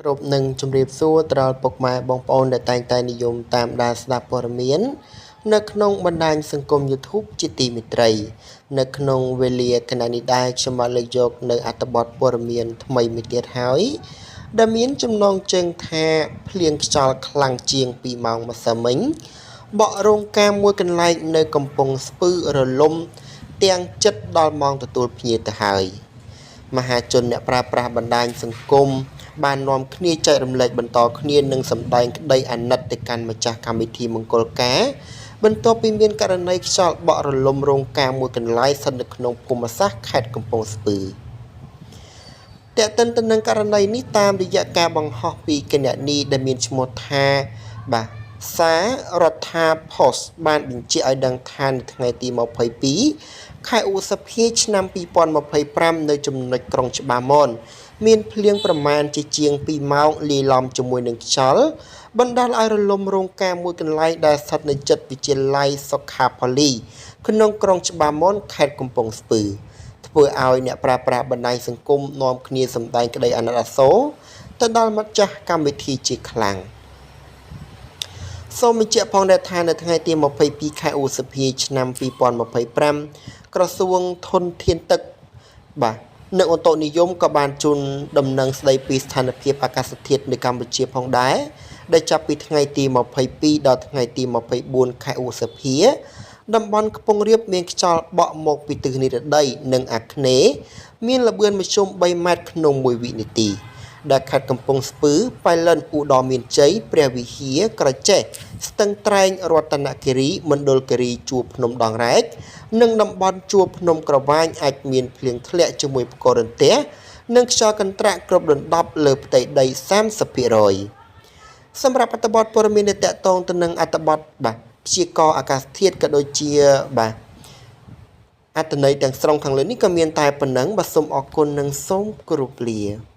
គ្រប់នឹងជម្រាបសួរដល់ពុកម៉ែបងប្អូនដែលតែងតែនិយមតាមដានស្ដាប់ព័ត៌មាននៅក្នុងបណ្ដាញសង្គម YouTube ជាទីមេត្រីនៅក្នុងវេលាគណនីដែរខ្ញុំបានលើកយកនៅអត្ថបទព័ត៌មានថ្មីមួយទៀតហើយដែលមានចំណងជើងថាភ្លៀងខ្យល់ខ្លាំងជាង2ម៉ោងម្សិលមិញបក់រោងការមួយកន្លែងនៅកំពង់ស្ពឺរលំទាំងចិត្តដល់ម៉ោងទទួលភ្ញៀវទៅហើយមហាជនអ្នកប្រើប្រាស់បណ្ដាញសង្គមបាននាំគ្នាចែករំលែកបន្តគ្នានឹងសម្ដែងក្តីអាណិតទៅកាន់ម្ចាស់កម្មវិធីមង្គលការបន្ទាប់ពីមានករណីខ្យល់បក់រលំរោងការមួយកន្លែងស្ថិតនៅក្នុងភូមិសាស្ត្រខេត្តកំពង់ស្ពឺតែកតិនទៅនឹងករណីនេះតាមរយៈការបង្ហោះពីគណនីដែលមានឈ្មោះថាសាររដ្ឋា Post បានបញ្ជាក់ឲ្យដឹងថានៅថ្ងៃទី22ខែឧសភាឆ្នាំ2025នៅចំណុចក្រុងច្បារមនមានភ្លៀងប្រមាណជាង2ម៉ោងលាយឡំជាមួយនឹងខ្យល់បណ្ដាលឲ្យរលំរោងការមួយកន្លែងដែលស្ថិតនៅជិតវិទ្យាល័យសុខាផលីក្នុងក្រុងច្បារមនខេត្តកំពង់ស្ពឺធ្វើឲ្យអ្នកប្រើប្រាស់បណ្ដាញសង្គមនាំគ្នាសម្ដែងក្តីអាណិតអាសូរទៅដល់ម្ចាស់កម្មវិធីជាខ្លាំងសូមបញ្ជាក់ផងដែរថានៅថ្ងៃទី22ខែឧសភាឆ្នាំ2025ក្រសួងធនធានទឹកនិងឧតុនិយមក៏បានជូនដំណឹងស្តីពីស្ថានភាពអាកាសធាតុនៅកម្ពុជាផងដែរដែលចាប់ពីថ្ងៃទី22ដល់ថ្ងៃទី24ខែឧសភាតំបន់ខ្ពង់រាបមានខ្យល់បក់មកពីទិសនិរតីនិងអាគ្នេយ៍មានល្បឿនមធ្យម3ម៉ែត្រក្នុង1វិនាទីដែលខេត្តកំពង់ស្ពឺប៉ៃលិនឧត្តរមានជ័យព្រះវិហារក្រចេះស្ទឹងត្រែងរតនគិរីមណ្ឌលគិរីជួរភ្នំដងរែកនិងតំបន់ជួរភ្នំក្រវាញអាចមានភ្លៀងធ្លាក់ជាមួយផ្គររន្ទះនិងខ្យល់កន្ត្រាក់គ្របដណ្ដប់លើផ្ទៃដី 30% សម្រាប់អត្ថបទព័ត៌មានដែលតាក់ទងទៅនឹងអត្ថបទព្យាករណ៍អាកាសធាតុក៏ដូចជាអត្ថន័យទាំងស្រុងខាងលើនេះក៏មានតែប៉ុណ្ណឹងបាទសូមអរគុណនិងសូមគោរពលា